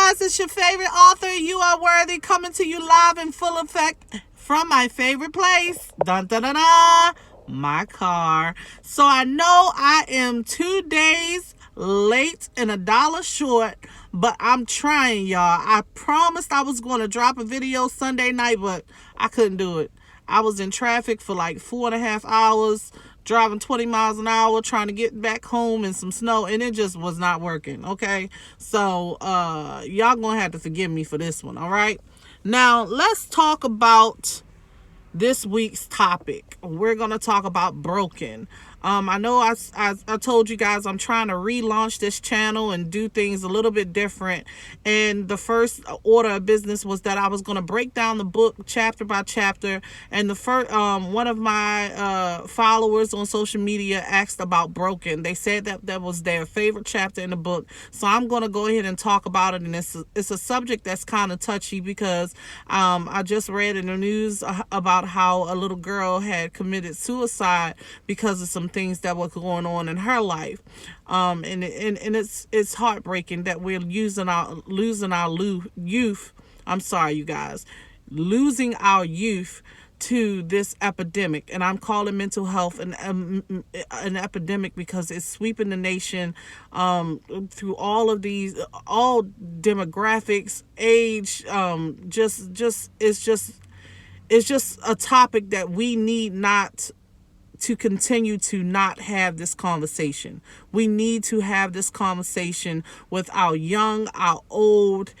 guys, it's your favorite author, You Are Worthy, coming to you live in full effect from my favorite place. Dun dun dun dun, my car. So I know I am 2 days late and $1 short, but I'm trying, y'all. I promised I was going to drop a video Sunday night, but I couldn't do it. I was in traffic for like 4.5 hours, driving 20 miles an hour, trying to get back home in some snow, and it just was not working, okay? So, y'all gonna have to forgive me for this one, all right? Now, let's talk about this week's topic. We're gonna talk about broken. I know I told you guys I'm trying to relaunch this channel and do things a little bit different. And the first order of business was that I was going to break down the book chapter by chapter. And the first, one of my followers on social media asked about broken. They said that was their favorite chapter in the book. So I'm going to go ahead and talk about it. And it's a subject that's kind of touchy because I just read in the news about how a little girl had committed suicide because of some things that were going on in her life, and it's heartbreaking that we're losing our youth. I'm sorry, you guys, losing our youth to this epidemic, and I'm calling mental health an epidemic because it's sweeping the nation through all demographics, age. It's just a topic that we need not to continue to not have this conversation. We need to have this conversation with our young, our old,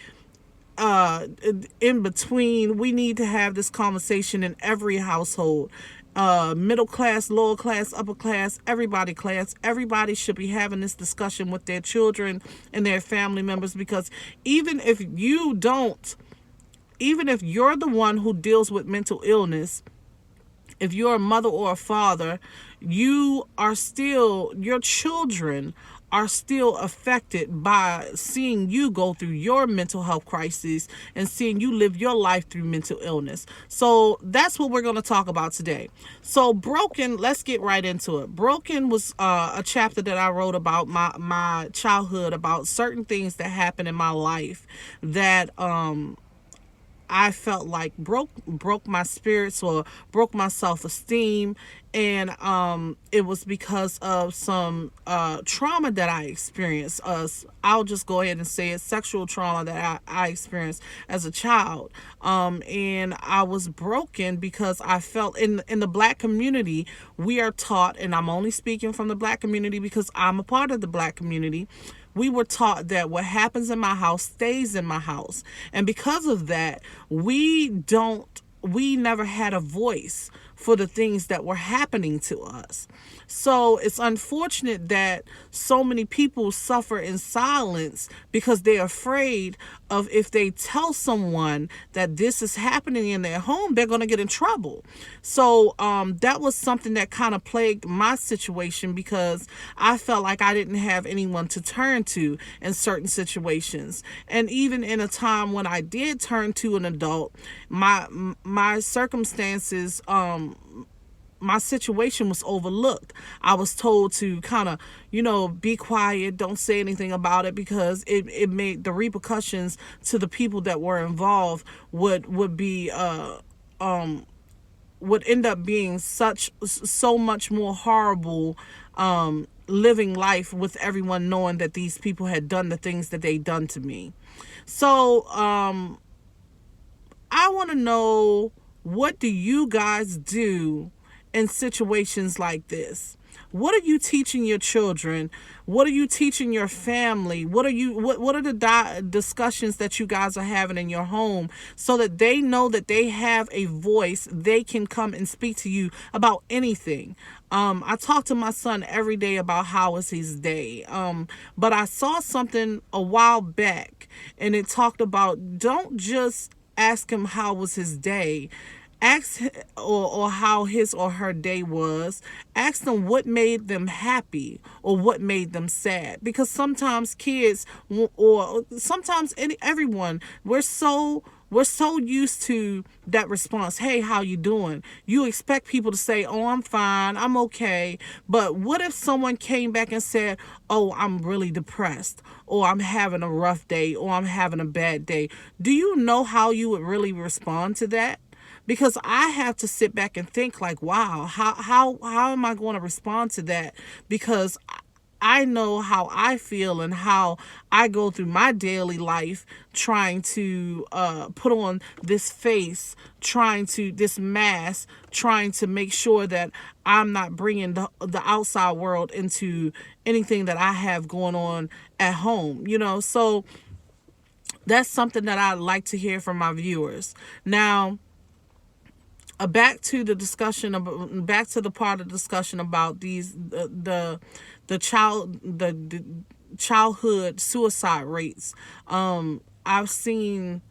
in between. We need to have this conversation in every household. Middle class, lower class, upper class, everybody should be having this discussion with their children and their family members, because even if you're the one who deals with mental illness, if you're a mother or a father, your children are still affected by seeing you go through your mental health crisis and seeing you live your life through mental illness. So that's what we're going to talk about today. So broken, let's get right into it. Broken was a chapter that I wrote about my childhood, about certain things that happened in my life that I felt like broke my spirits or broke my self-esteem. And it was because of some trauma that I experienced. I'll just go ahead and say it, sexual trauma that I experienced as a child. And I was broken because I felt in the Black community, we are taught, and I'm only speaking from the Black community because I'm a part of the Black community, we were taught that what happens in my house stays in my house. And because of that, we never had a voice for the things that were happening to us. So it's unfortunate that so many people suffer in silence because they're afraid of, if they tell someone that this is happening in their home, they're going to get in trouble. So that was something that kind of plagued my situation, because I felt like I didn't have anyone to turn to in certain situations. And even in a time when I did turn to an adult, my circumstances, my situation was overlooked. I was told to kind of, be quiet, don't say anything about it, because it made the repercussions to the people that were involved would end up being so much more horrible, living life with everyone knowing that these people had done the things that they done to me. So I want to know, what do you guys do in situations like this? What are you teaching your children? What are you teaching your family? What are the discussions that you guys are having in your home, so that they know that they have a voice? They can come and speak to you about anything. I talk to my son every day about how is his day. But I saw something a while back, and it talked about, don't just ask him how was his day. Ask or how his or her day was. Ask them what made them happy or what made them sad. Because sometimes kids, or sometimes everyone, we're so We're so used to that response. Hey, how you doing? You expect people to say, oh, I'm fine, I'm okay. But what if someone came back and said, oh, I'm really depressed, or I'm having a rough day, or I'm having a bad day? Do you know how you would really respond to that? Because I have to sit back and think like, wow, how am I going to respond to that? Because I know how I feel and how I go through my daily life trying to put on this face, this mask, trying to make sure that I'm not bringing the outside world into anything that I have going on at home, you know. So that's something that I like to hear from my viewers. Now, back to the discussion about, back to the part of the discussion about these the childhood suicide rates. I've seen,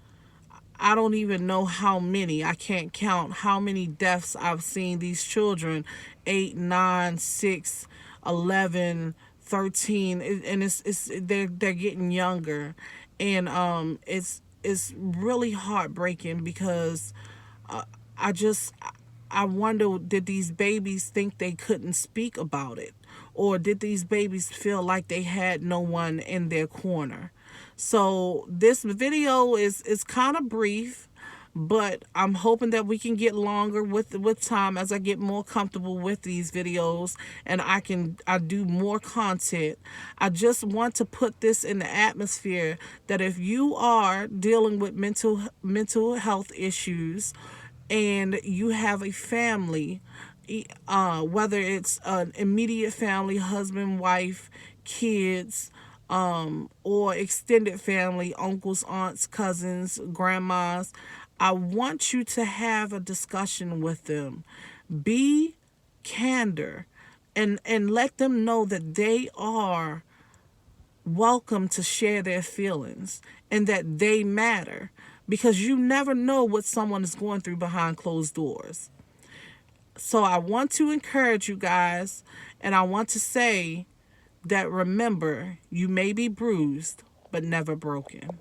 I don't even know how many, I can't count how many deaths I've seen these children, 8, 9, 6, 11, 13, and they're getting younger, and it's really heartbreaking because I just, I wonder, did these babies think they couldn't speak about it? Or did these babies feel like they had no one in their corner? So this video is kind of brief, but I'm hoping that we can get longer with time as I get more comfortable with these videos and I do more content. I just want to put this in the atmosphere that if you are dealing with mental health issues and you have a family, whether it's an immediate family, husband, wife, kids, or extended family, uncles, aunts, cousins, grandmas, I want you to have a discussion with them. Be candor and let them know that they are welcome to share their feelings and that they matter, because you never know what someone is going through behind closed doors. So I want to encourage you guys, and I want to say that remember, you may be bruised, but never broken.